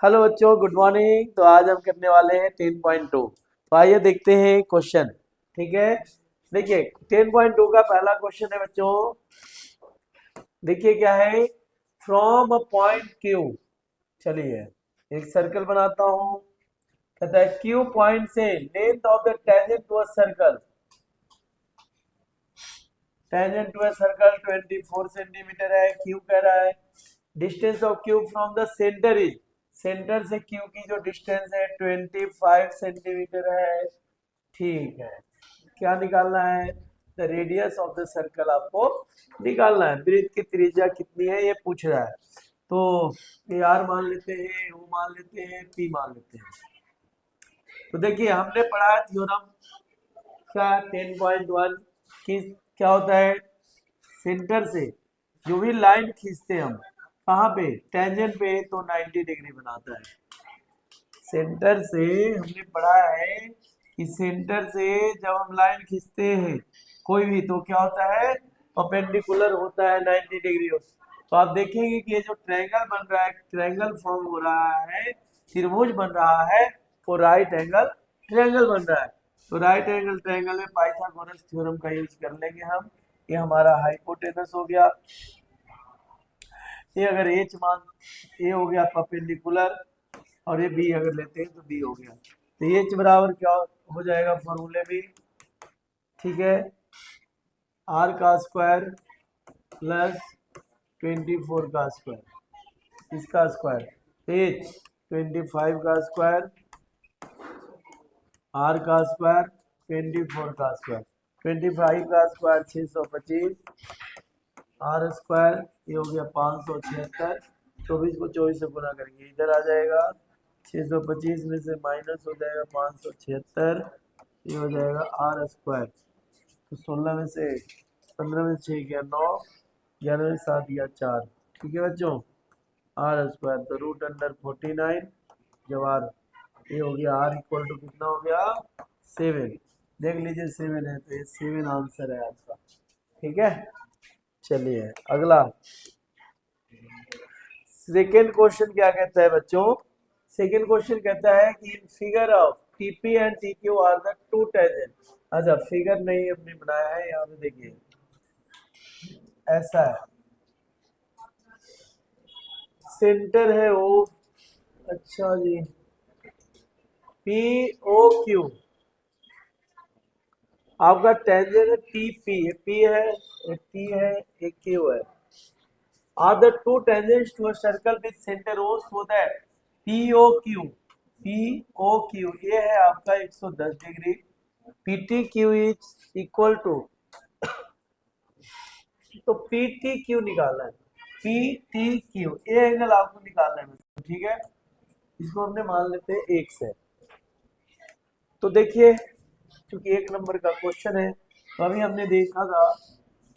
Hello बच्चों, good morning. तो आज हम करने वाले हैं 10.2। तो आइए देखते हैं क्वेश्चन। ठीक है, देखिए 10.2 का पहला क्वेश्चन है बच्चों। देखिए क्या है, फ्रॉम अ पॉइंट क्यू। चलिए एक सर्कल बनाता हूँ। कहता है क्यू पॉइंट से length of the tangent to a circle, tangent to a circle 24 centimetre है। क्यू कह रहा है distance of Q from the centre is, centre से क्यू की जो डिस्टेंस है 25 सेंटीमीटर है। ठीक है, क्या निकालना है? The radius of the circle आपको निकालना है। वृत्त की त्रिज्या कितनी है ये पूछ रहा है। तो ए आर मान लेते हैं, ओ मान लेते हैं, पी मान लेते हैं। तो देखिए हमने पढ़ा है थ्योरम क्या 10.1 की, क्या होता है सेंटर से जो भी लाइन खींचते हैं हम कहाँ पे, टेंजेंट पे, तो 90 डिग्री बनाता है। सेंटर से हमने पढ़ा है कि सेंटर से जब हम लाइन खींचते हैं कोई भी, तो क्या होता है, परपेंडिकुलर होता है 90 डिग्री। तो आप देखेंगे कि ये जो ट्रायंगल बन रहा है, ट्रायंगल फॉर्म हो रहा है, त्रिभुज बन रहा है, वो राइट एंगल ट्रायंगल बन रहा है। तो राइट एंगल ट्रायंगल में पाइथागोरस थ्योरम का यूज कर लेंगे हम। ये हमारा हाइपोटेनस हो गया। ये अगर एच मान, ए हो गया परपेंडिकुलर, और ये बी अगर लेते हैं तो बी हो गया। तो एच बराबर क्या हो जाएगा फॉर्मूले में, ठीक है, आर का स्क्वायर प्लस 24 का स्क्वायर, इसका स्क्वायर एच 25 का स्क्वायर, आर का स्क्वायर 24 का स्क्वायर, 25 का स्क्वायर 625, आर स्क्वायर ये हो गया 576। 24 को 24 से गुना करेंगे, इधर आ जाएगा 625 में से माइनस हो जाएगा 576, ये हो जाएगा आर स्क्वायर। तो 16 में से 15 में 6 गया 9, 11 में 7 गया 4। ठीक है बच्चों, आर स्क्वायर तो रूट अंडर 49। जब आर ये हो गया, आर इक्वल टू कितना हो गया 7। देख लीजिए 7 है, तो ये 7 आंसर है आपका। ठीक है, चलिए अगला सेकेंड क्वेश्चन क्या कहता है बच्चों। सेकेंड क्वेश्चन कहता है कि in figure of TP and TQ are the two tangent. अच्छा, फिगर नहीं हमने बनाया है, यहाँ पे देखिए ऐसा है, सेंटर है वो। अच्छा जी, पी ओ क्यू आपका टेंजेंट है, टी पी, पी है, एक टी है, एक क्यू है। Are the two tangents to a circle with centre O so that P O Q, P O Q ये है आपका 110 degree, P T Q is equal to, तो पी टी क्यू निकालना है, पी टी क्यू ये angle आपको निकालना है। ठीक है, इसको हमने मान लेते हैं 1 से। तो देखिए क्योंकि 1 नंबर का क्वेश्चन है, तो अभी हमने देखा था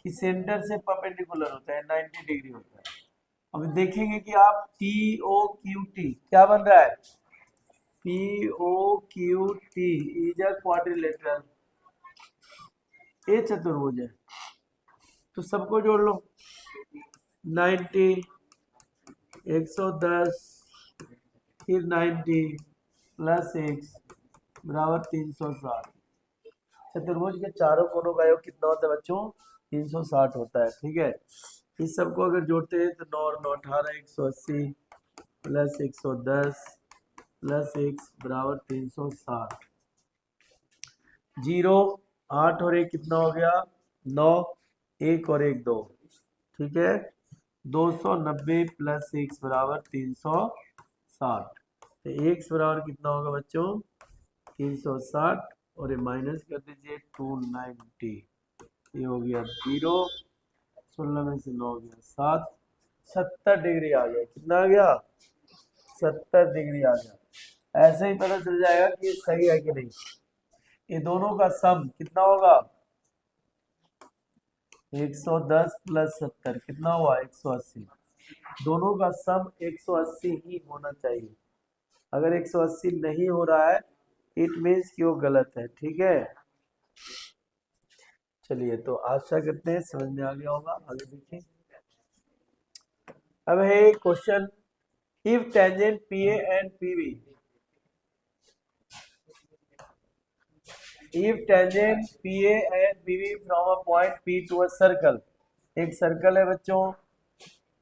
कि सेंटर से परपेंडिकुलर होता है 90 डिग्री होता है। अब देखेंगे कि आप टी ओ क्यू टी क्या बन रहा है, P O Q T is a quadrilateral, ये चतुर्भुज है। तो सबको जोड़ लो, 90, 110, फिर 90 प्लस एक्स बराबर 360। चतुर्भुज के चारों कोनों का योग कितना होता है बच्चों, 360 होता है। ठीक है, इस सबको अगर जोड़ते हैं तो 9 और 9 18, 180 प्लस 110 प्लस एक्स बराबर 360। 0 8 और 1 कितना हो गया 9, 1 और 1 2। ठीक है, 290 प्लस एक्स बराबर 360। तो एक्स बराबर कितना होगा बच्चों 360, और ये माइनस कर दीजिए 290, ये हो गया 0, 16 में से 9 गया 7, 70 डिग्री आ गया। कितना आ गया 70 डिग्री आ गया। ऐसे ही पता चल जाएगा कि ये सही है कि नहीं। ये दोनों का सम कितना होगा 110 प्लस 70 कितना हुआ 180। दोनों का सम 180 ही होना चाहिए। अगर 180 नहीं हो रहा है इट मीन्स कि वो गलत है। ठीक है, चलिए तो आशा करते हैं समझ में आ गया होगा। आगे देखिए, अब है question if tangent PA and PB, if tangent PA and PB from a point P to a circle, एक सर्कल है बच्चों,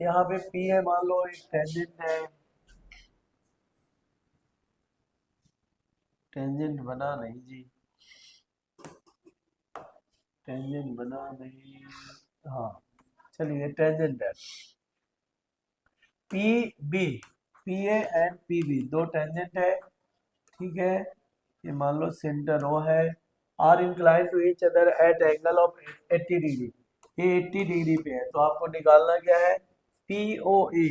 यहाँ पे P है, मान लो एक टेंजेंट है, टेंजेंट बना नहीं जी, टेंजेंट बना नहीं, हाँ चलिए टेंजेंट है P B, P A and P B दो टेंजेंट है, ठीक है, ये मान लो सेंटर ओ है, are incline to each other at angle of 80 degree, ये 80 डिग्री पे है, तो आपको निकालना क्या है, पी ओ ए,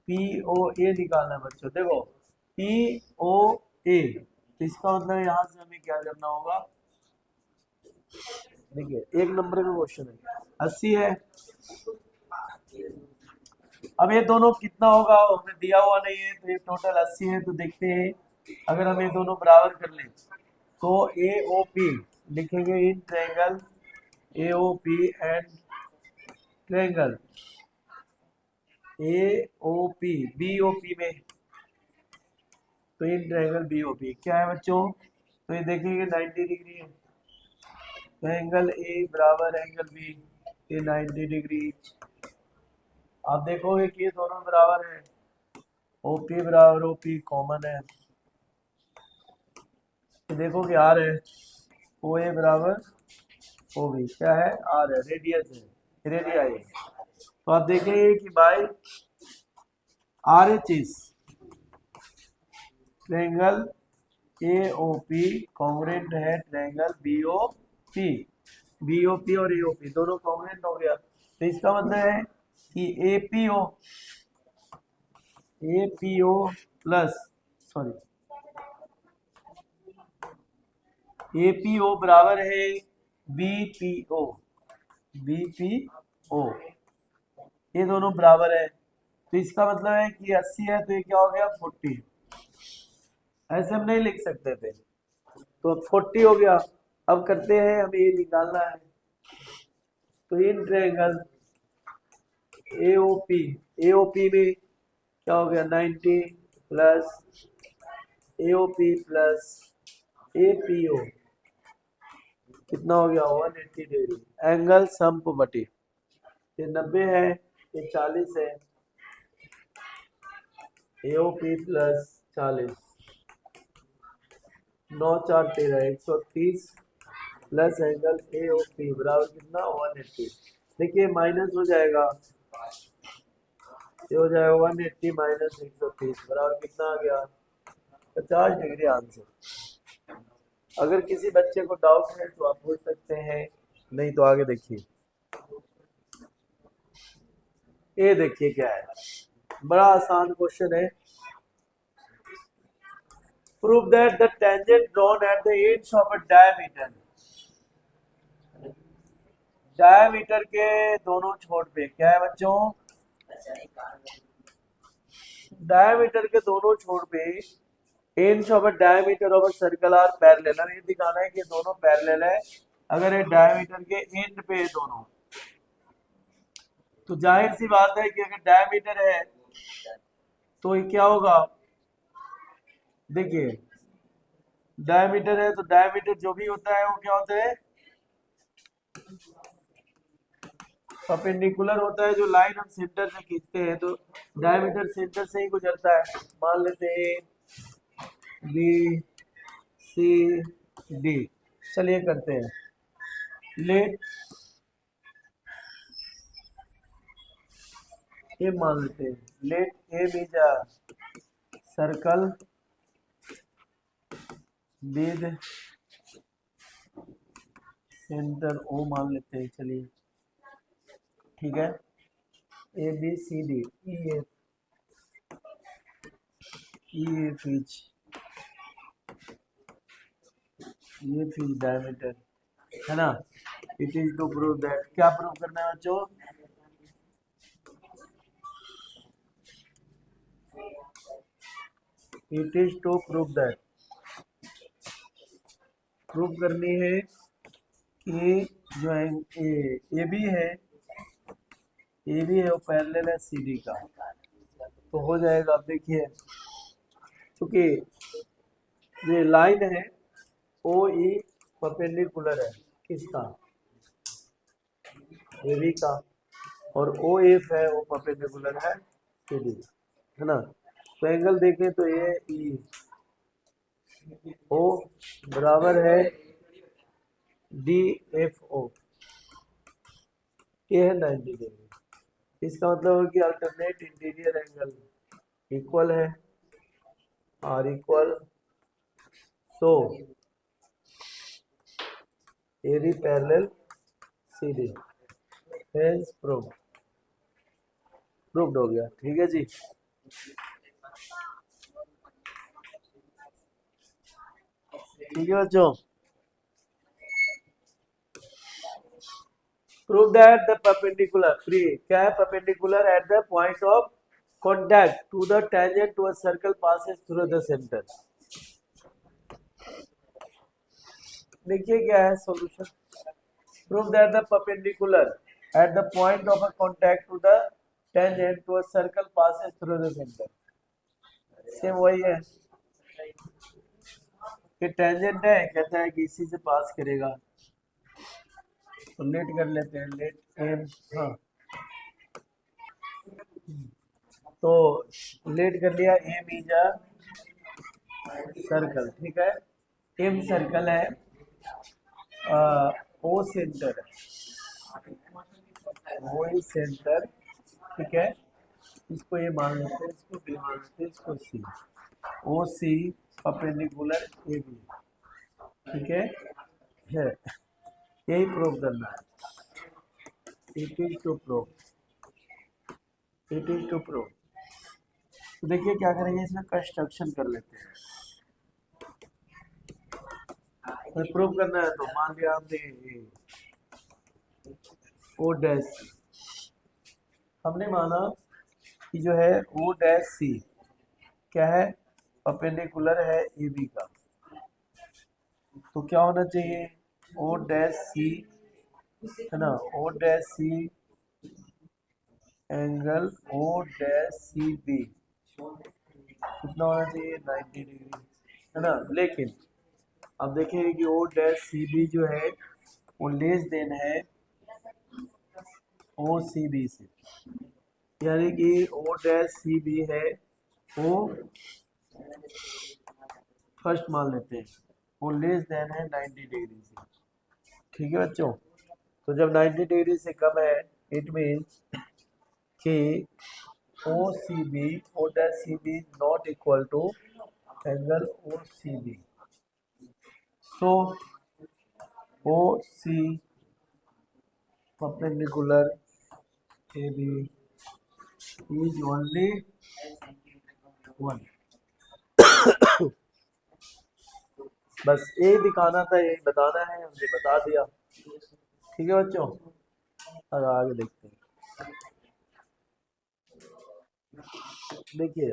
पी ओ ए निकालना है बच्चों, देखो पी ओ ए, तो इसका मतलब यहाँ से हमें क्या करना होगा, देखिए एक नंबर का क्वेश्चन है, 80 है, अब ये दोनों कितना होगा हमें दिया हुआ नहीं है, तो ये टोटल 80 है, तो देखते हैं अगर हम ये दोनों बराबर कर लें तो ए ओ पी लिखेंगे in triangle A O P and triangle A O P B O P में, तो in triangle B O P क्या है बच्चों, तो ये देखेंगे 90 डिग्री है, तो एंगल ए बराबर एंगल बी, ये 90 डिग्री, आप देखोगे कि ये दोनों बराबर है, ओपी बराबर ओपी कॉमन है, तो देखो कि आर है, ओ ए बराबर ओ बी क्या है, आर है, रेडियस है, रेडियाई, तो आप देखेंगे कि by R H is triangle A O P congruent है triangle B O P, B O P और ए ओ पी दोनों कॉन्ग्रुएंट हो गया, तो इसका मतलब है कि A P O plus sorry A P O बराबर है B P O, B P O, ये दोनों बराबर है, तो इसका मतलब है कि 80 है, तो ये क्या हो गया 40, ऐसे हम नहीं लिख सकते थे, तो अब 40 हो गया, अब करते हैं हमें ये निकालना है, तो इन ट्रायंगल एओपी में क्या हो गया 90 प्लस एओपी प्लस एपीओ कितना हो गया 180 डिग्री, एंगल समप बटी, ये 90 है, ये 40 है, AOP plus 40, 9 4 13 130 plus angle AOP बराबर कितना 180, देखिए माइनस हो जाएगा, ये हो जाएगा 180 माइनस 130 बराबर कितना आ गया 50 डिग्री आंसर। अगर किसी बच्चे को डाउट है तो आप पूछ सकते हैं, नहीं तो आगे देखिए, ये देखिए क्या है, बड़ा आसान क्वेश्चन है, prove that the tangent drawn at the ends of a diameter, diameter के दोनों छोर पे क्या है बच्चों, डायमीटर के दोनों छोर पे ends of a diameter of a circle are parallel, हमें ये दिखाना है कि दोनों पैरेलल है, अगर ये डायमीटर के एंड पे है दोनों, तो जाहिर सी बात है कि अगर डायमीटर है तो ये क्या होगा, देखिए डायमीटर है तो डायमीटर जो भी होता है वो क्या होता है, परपेंडिकुलर होता है, जो लाइन हम सेंटर से खींचते हैं तो डायमीटर सेंटर से ही गुजरता है, मान लेते हैं बी सी डी, चलिए करते हैं, लेट ए मान लेते हैं, let A B is a circle with centre O मान लेते हैं, चलिए ठीक है, A B C D E F ये फीज डायमीटर है ना, it is to prove that, क्या प्रूव करना है बच्चों, it is to prove that, prove करनी है कि जो है ए बी है, ए बी है वो पैरेलल है सी डी का, तो हो जाएगा। अब देखिए क्योंकि ये लाइन है ओ ई परपेंडिकुलर है किसका, AB का, और ओ एफ है वो परपेंडिकुलर है CD, है ना। तो एंगल देखें तो ये ई ओ बराबर है DFO, ये है 90 डिग्री। इसका मतलब है कि अल्टरनेट इंटीरियर एंगल इक्वल है, are equal, so AB parallel CD, hence proved हो गया। ठीक है जी। ठीक है बच्चों, prove that the perpendicular free क्या है, perpendicular at the point of contact to the tangent to a circle passes through the centre. देखिए क्या है solution, prove that the perpendicular at the point of a contact to the tangent to a circle passes through the centre. Same वही है कि tangent है, कहता है कि इसी से पास करेगा, तो लेट कर लेते हैं, लेट एम, हाँ तो लेट कर लिया, एम इज अ सर्कल, ठीक है, एम सर्कल है, ओ सेंटर है, वो ही सेंटर, ठीक है, इसको ये मान लेते हैं, इसको बी मान लेते हैं, इसको सी, ओ सी परपेंडिकुलर ए बी, ठीक है, यही प्रूव करना है, it is to prove, it is to prove. तो देखिए क्या करेंगे, इसमें कंस्ट्रक्शन कर लेते हैं, तो प्रूव करना है। तो मान लिया हमने ओ डैश, हमने माना कि जो है ओ डैश सी क्या है, परपेंडिकुलर है ए बी का, तो क्या होना चाहिए, ओ डैश सी, है ना, O dash C angle O dash C B कितना होना चाहिए, 90 डिग्री, है ना। लेकिन अब देखेंगे कि ओ डैश सी बी जो है वो लेस देन है ओ सी बी से, यानी कि ओ डैश सी बी है वो फर्स्ट मान लेते हैं, वो लेस देन है 90 डिग्री से, ठीक है बच्चों। तो जब 90 डिग्री से कम है, इट मीन्स कि O C B, O dash C B not equal to angle O C B, so O C perpendicular A B is only 1। बस यही दिखाना था, यही बताना है, हमने बता दिया। ठीक है बच्चों, अब आगे देखते हैं। देखिए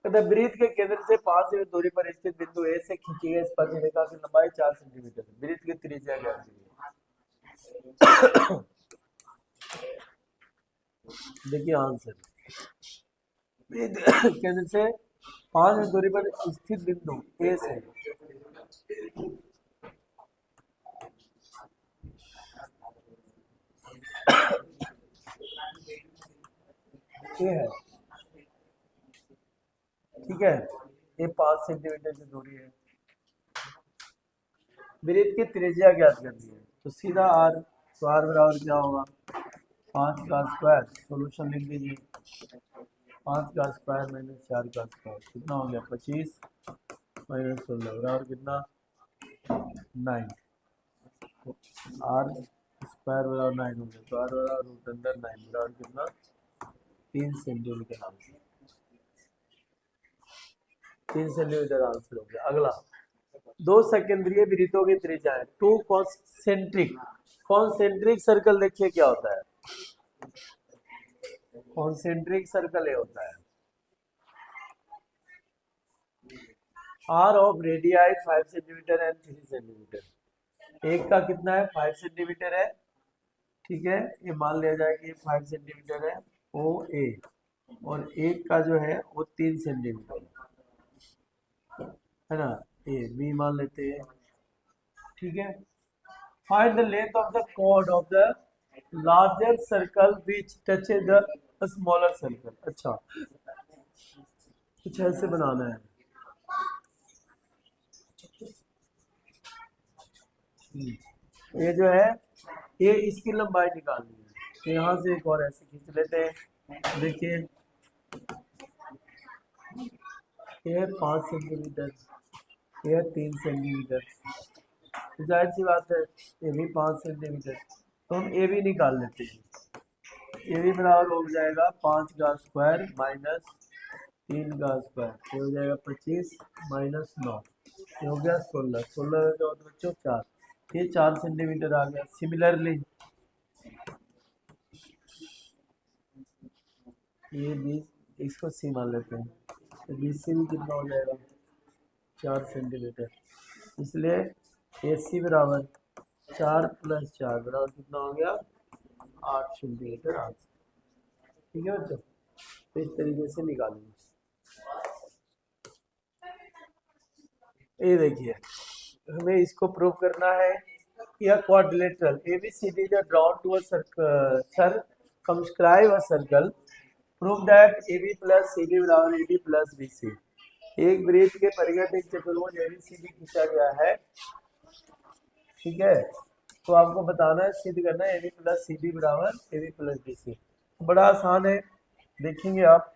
कहते हैं वृत्त के केंद्र से 5 सेमी दूरी पर स्थित बिंदु ए से खींची गई स्पर्शरेखा की लंबाई 4 सेंटीमीटर है, वृत्त की त्रिज्या ज्ञात कीजिए। देखिए आंसर, वृत्त केंद्र से 5 सेमी दूरी पर स्थित बिंदु ए से ये है, ठीक है, ये 5 सेंटीमीटर की दूरी है, वृत्त की त्रिज्या ज्ञात करनी है, तो सीधा आर, तो आर बराबर क्या होगा, 5 का स्क्वायर, सॉल्यूशन लिख दीजिए, 5 का स्क्वायर माइनस 4 का स्क्वायर कितना हो गया, 25 माइनस 16 बराबर कितना, 9, आर स्क्वायर बराबर 9 हो गया, तो आर बराबर रूट अंडर 9 बराबर कितना, 3 सेंटीमीटर आंसर, 3 सेंटीमीटर आंसर हो गया। अगला, दो सेकेंडरी वृत्तों की त्रिज्या है, टू कॉन्सेंट्रिक, कॉन्सेंट्रिक सर्कल देखिए क्या होता है, कॉन्सेंट्रिक सर्कल ये होता है, are of radii 5 centimetre and 3 centimetre, एक का कितना है 5 सेंटीमीटर है, ठीक है, ये मान लिया जाए कि 5 सेंटीमीटर है ओ ए, और एक का जो है वो 3 सेंटीमीटर है ना, ए बी मान लेते हैं। ठीक है, find the length of the chord of the larger circle which touches the smaller circle. अच्छा, कुछ ऐसे बनाना है। ये जो है, ये इसकी लंबाई निकालनी है, तो यहाँ से एक और ऐसे खींच लेते हैं। देखिए, ये है 5 सेंटीमीटर, ये है 3 सेंटीमीटर, तो जाहिर सी बात है ये भी 5 सेंटीमीटर, तो हम ए भी निकाल लेते हैं। ए भी बराबर हो जाएगा 5 का स्क्वायर माइनस 3 का स्क्वायर, ये हो जाएगा 25 माइनस 9, ये हो गया 16, 16 का बच्चों 4, ये 4 सेंटीमीटर आ गया। सिमिलरली ये 20, इसको सी मान लेते हैं, तो 20 से भी कितना हो जाएगा 4 सेंटीमीटर, इसलिए ए सी बराबर 4 प्लस 4 बराबर कितना हो गया 8 सेंटीमीटर आ। ठीक है बच्चों, तो इस तरीके से निकालेंगे। ये देखिए, हमें इसको प्रूव करना है कि a quadrilateral ABCD is drawn to a circumscribe a circle, prove that AB plus CD बराबर AD plus BC। एक वृत्त के परिघट एक चतुर्भुज ABCD खींचा गया है। ठीक है, तो आपको बताना है, सिद्ध करना है AB प्लस CD बराबर AB प्लस BC। बड़ा आसान है, देखेंगे आप,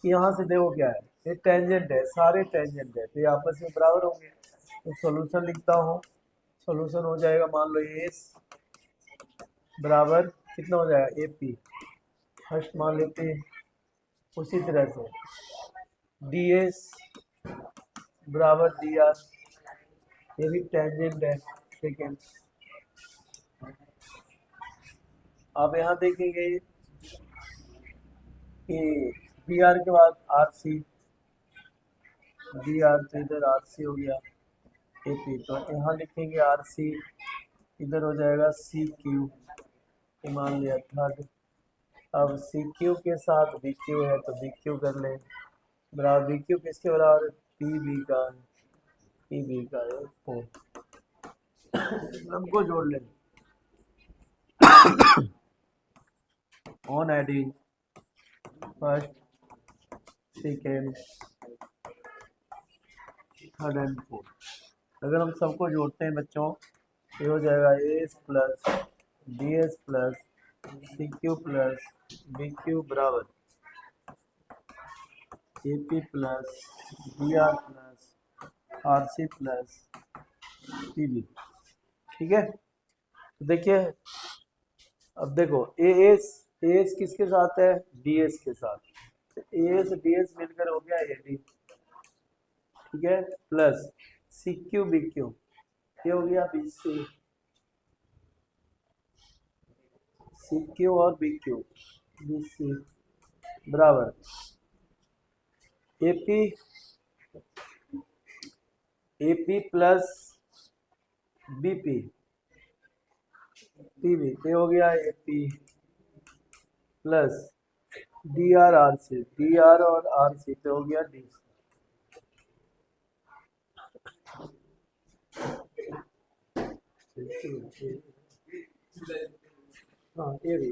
यहाँ से देखो क्या है, ये टेंजेंट है, सारे टेंजेंट है, तो ये आपस में बराबर होंगे। तो सॉल्यूशन लिखता हूँ, सॉल्यूशन हो जाएगा, मान लो एस बराबर कितना हो जाएगा AP, फर्स्ट मान लेते हैं। उसी तरह से DS बराबर DR, ये भी टेंजेंट है, सेकेंड। आप यहाँ देखेंगे कि DR के बाद RC, DR तो इधर RC हो गया AP, तो यहाँ लिखेंगे RC, इधर हो जाएगा CQ, मान लिया थर्ड। अब CQ के साथ BQ है तो BQ कर लें, बराबर BQ किसके बराबर PB का, PB का है 4, सबको जोड़ लें। On adding first second third and fourth, अगर हम सबको जोड़ते हैं बच्चों, ये हो जाएगा AS plus DS plus CQ plus BQ बराबर AP plus DR plus RC plus PB। ठीक है, तो देखिए, अब देखो AS किसके साथ है, DS के साथ, तो AS DS मिलकर हो गया AD। ठीक है, प्लस CQ BQ, ये हो गया BC, CQ और BQ BC बराबर AP प्लस BP PB, ये हो गया AP plus DR RC, DR और RC पे हो गया DC। हाँ, ये भी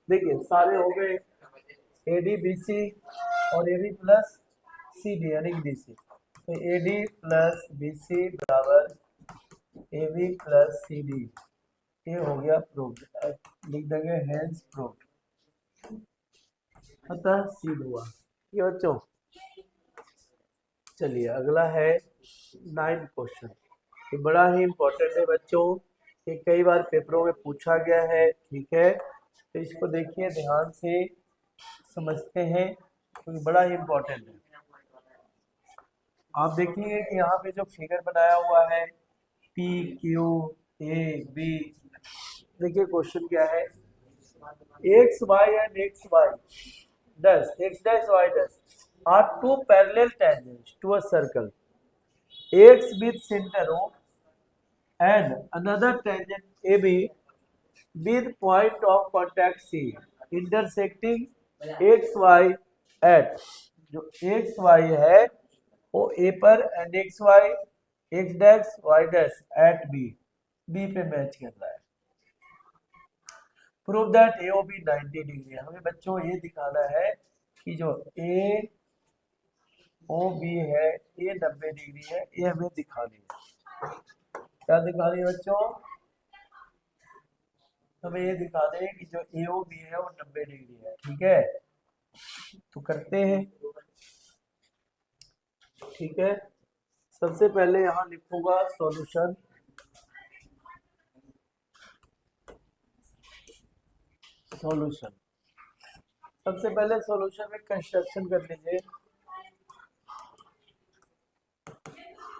देखिए, सारे हो गए AD BC और AB प्लस CD यानी कि BC, तो AD प्लस BC बराबर AB प्लस CD, ये हो गया प्रूव्ड। लिख देंगे हेंस प्रूव्ड, अतः सिद्ध हुआ। ये बच्चों, चलिए अगला है 9th क्वेश्चन, ये बड़ा ही इम्पोर्टेंट है बच्चों, ये कई बार पेपरों में पूछा गया है। ठीक है, तो इसको देखिए ध्यान से समझते हैं, क्योंकि बड़ा ही इम्पोर्टेंट है। आप देखिए कि यहाँ पे जो फिगर बनाया हुआ है PQAB, देखिए क्वेश्चन क्या है, XY and XY dash X dash Y dash are two parallel tangents to a circle, X with center O and another tangent AB with point of contact C intersecting X Y at, जो X Y है वो A पर and X Y X dash Y dash at B, B पे match कर रहा है। Prove that A O B 90 degree है। हमें बच्चों ये दिखाना है कि जो ए ओ बी है ये 90 डिग्री है, ये हमें दिखानी है। क्या दिखानी है बच्चों? हमें ये दिखाना है कि जो ए ओ बी है वो 90 डिग्री है। ठीक है, तो करते हैं। ठीक है, सबसे पहले यहाँ लिखूंगा सॉल्यूशन। सॉल्यूशन सबसे पहले सॉल्यूशन में कंस्ट्रक्शन कर लीजिए।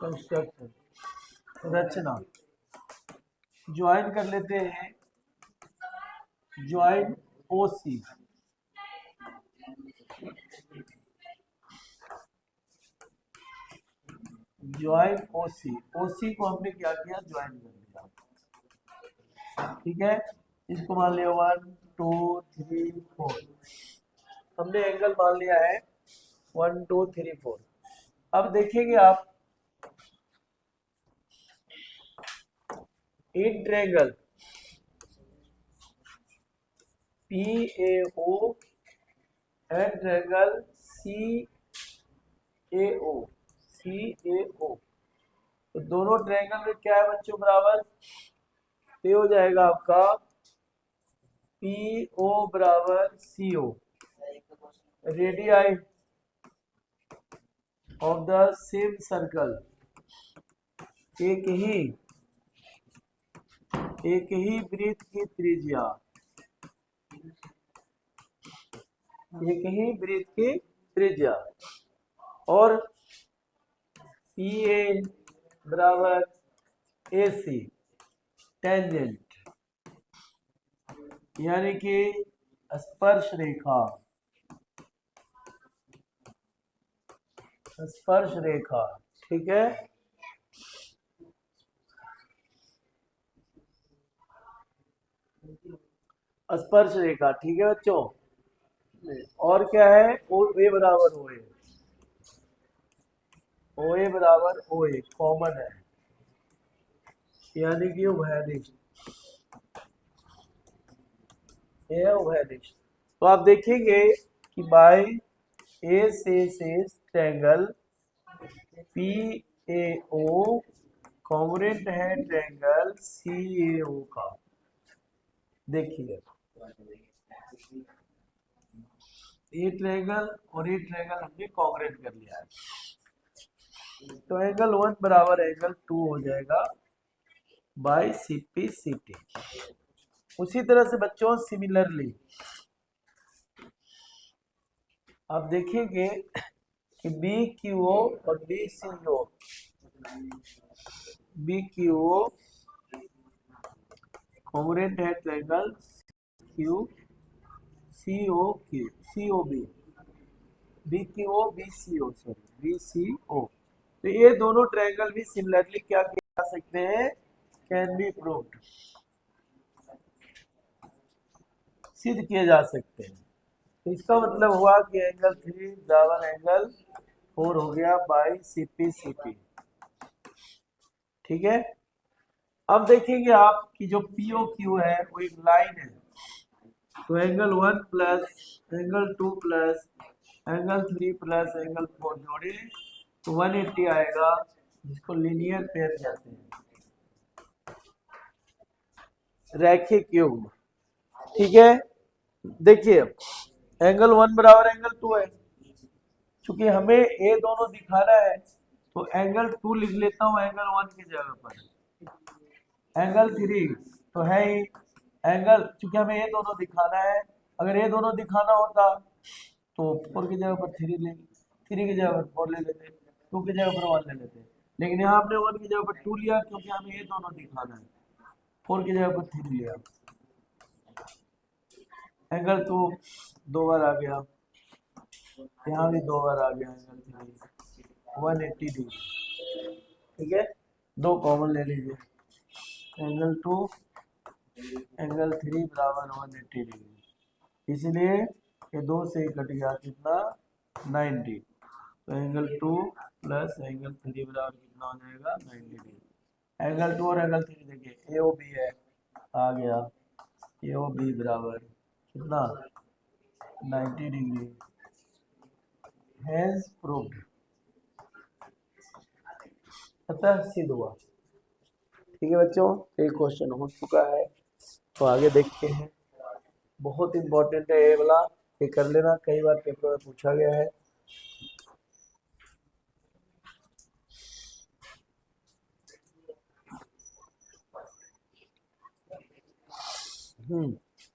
कंस्ट्रक्शन, रचना, ज्वाइन कर लेते हैं। ज्वाइन ओ सी, ज्वाइन ओ सी, ओ सी को हमने क्या किया? ज्वाइन कर दिया। ठीक है, इसको मान लिया 1 2 3 4, हमने एंगल मान लिया है 1 2 3 4। अब देखेंगे आप इन triangle P A O and triangle C A O, C A O, तो दोनों ट्रायंगल में क्या है बच्चों? बराबर। ये हो जाएगा आपका पी ओ बराबर C O, radii of the same circle, एक ही वृत्त की त्रिज्या, एक ही वृत्त की त्रिज्या, और पी ए बराबर ए सी टेंजेंट, यानी कि स्पर्श रेखा, स्पर्श रेखा। ठीक है, स्पर्श रेखा। ठीक है बच्चों, और क्या है? ओ ए बराबर ओ ए, ओ ए बराबर ओ ए कॉमन है, यानी कि उभयनिष्ठ, ये है उभयनिष्ठ। तो आप देखेंगे कि बाय ए से triangle P A O congruent है ट्रायंगल सी ए ओ का। देखिए ये ट्रायंगल और ये ट्रायंगल हमने कॉन्ग्रुएंट कर लिया है, तो एंगल 1 बराबर एंगल 2 हो जाएगा by C P C T. उसी तरह से बच्चों सिमिलरली आप देखेंगे कि बी क्यू ओ और B C O, B Q O congruent है triangle Q C O Q C O B, B Q O B C O, sorry B C O. तो ये दोनों ट्रायंगल भी सिमिलरली क्या किए जा सकते हैं? कैन बी प्रूव्ड, सिद्ध किए जा सकते हैं। तो इसका मतलब हुआ कि एंगल 3 बराबर एंगल 4 हो गया by C P C T. ठीक है, अब देखेंगे आप कि जो पी ओ क्यू है वो एक लाइन है, तो angle 1 plus angle 2 plus angle 3 plus angle 4 जोड़े तो 180 आएगा, जिसको लीनियर पेयर कहते हैं, रैखिक युग्म। ठीक है, देखिए एंगल 1 बराबर एंगल 2 है, क्योंकि हमें ए दोनों दिखाना है तो एंगल 2 लिख लेता हूं एंगल 1 की जगह पर। एंगल 3 तो है ही एंगल, क्योंकि हमें ये दोनों दिखाना है, अगर ये दोनों दिखाना होता तो 4 की जगह पर 3 ले, 3 की जगह पर 4 ले लेते, 2 की जगह पर 1 ले लेते, लेकिन यहाँ हमने 1 की जगह पर 2 लिया क्योंकि हमें ये दोनों दिखाना है, 4 की जगह पर 3 लिया। एंगल 2 दो बार आ गया, यहाँ भी 2 बार आ गया एंगल 3 180 डिग्री। ठीक है, दो कॉमन ले लीजिए, एंगल 2 एंगल 3 बराबर 180 डिग्री, इसलिए ये 2 से कट गया कितना 90, तो एंगल 2 प्लस एंगल 3 बराबर कितना हो जाएगा 90 डिग्री। एंगल 2 और एंगल 3 देखिए ए ओ बी है, आ गया ए ओ बी बराबर कितना 90 डिग्री। हैज प्रूव्ड, अतः सिद्ध हुआ। ठीक है बच्चों, एक क्वेश्चन हो चुका है, तो आगे देखते हैं। बहुत इंपॉर्टेंट है ये वाला, ये कर लेना, कई बार पेपर में पूछा गया है।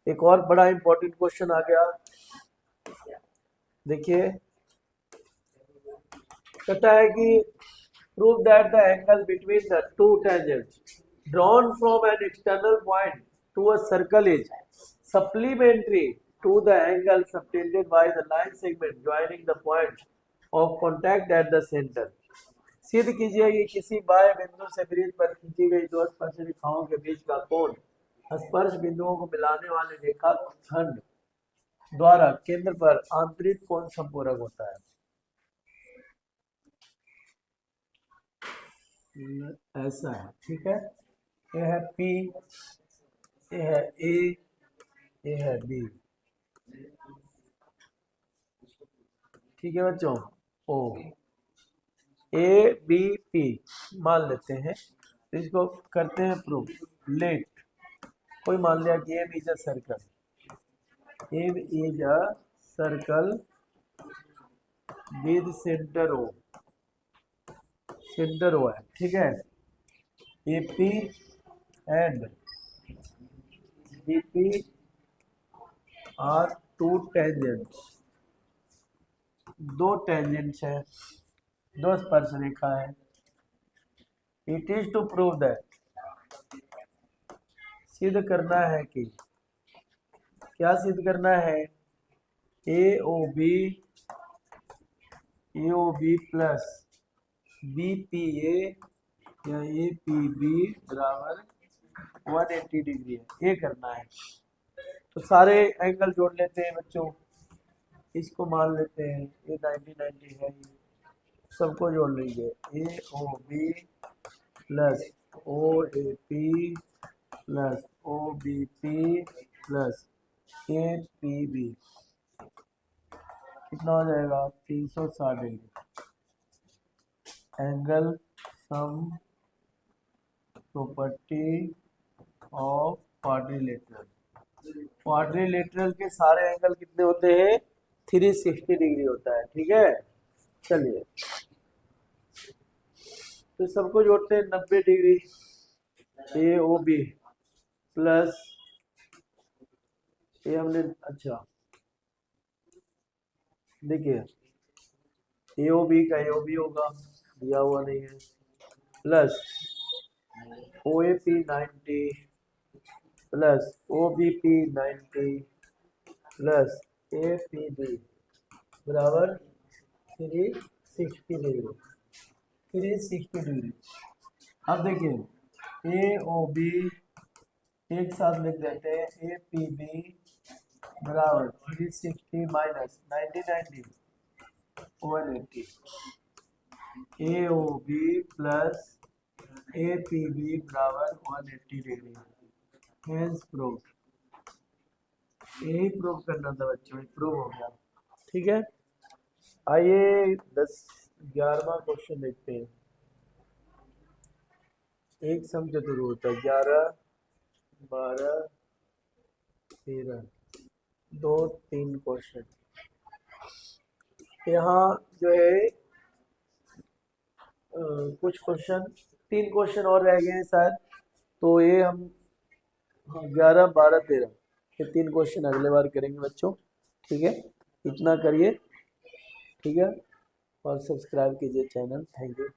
एक और बड़ा इंपॉर्टेंट क्वेश्चन आ गया, देखिए कहता है कि prove that the angle between the two tangents drawn from an external point to a circle is supplementary to the angle subtended by the line segment joining the points of contact at the centre. सिद्ध कीजिए कि किसी बाह्य बिंदु से वृत्त पर खींची गई दो स्पर्श रेखाओं के बीच का कोण स्पर्श बिंदुओं को मिलाने वाले रेखाखंड द्वारा केंद्र पर आंतरिक कोण संपूरक होता है। ऐसा है, ठीक है, ये है P, ये है A, ये है B, ठीक है बच्चों। O A B P मान लेते हैं, तो इसको करते हैं प्रूफ। लेट, कोई मान लिया कि M is a circle, M is a circle with centre O, centre O है, ठीक है। AP and BP are two tangents, दो टेंजेंट्स है, दो स्पर्श रेखा है। It is to prove that, सिद्ध करना है कि, क्या सिद्ध करना है, A O B plus B P A या ए पी बी बराबर 180 डिग्री है, ये करना है। तो सारे एंगल जोड़ लेते हैं बच्चों, इसको मान लेते हैं, ये 90 है, सबको जोड़ लीजिए, A O B plus O A P plus O B P plus A P B, कितना हो जाएगा 360 degree. Angle sum property of quadrilateral, quadrilateral के सारे एंगल कितने होते हैं 360 डिग्री होता है, ठीक है। चलिए तो सबको जोड़ते हैं 90 डिग्री, ए ओ बी प्लस ये हमने, अच्छा देखिए ए ओ बी का ए ओ बी होगा, दिया हुआ नहीं है, plus O A P 90 plus O B P 90 plus A P B बराबर 360 डिग्री, 360 डिग्री। अब देखिए ए ओ बी एक साथ लिख देते हैं, ए पी बी बराबर 360 minus 90 180, A O B plus A P B बराबर 180 डिग्री। हेंस प्रूव, यही प्रूव करना था बच्चों, प्रूव हो गया, ठीक है। आइए 11वां क्वेश्चन देखते हैं। एक सम चतुर्भुज होता है, 11 12 13, 2 3 क्वेश्चन। यहाँ जो है कुछ क्वेश्चन, 3 क्वेश्चन और रह गए हैं शायद, तो ये हम 11 12 13 ये 3 क्वेश्चन अगले बार करेंगे बच्चों, ठीक है। इतना करिए, ठीक है, और सब्सक्राइब कीजिए चैनल। Thank you.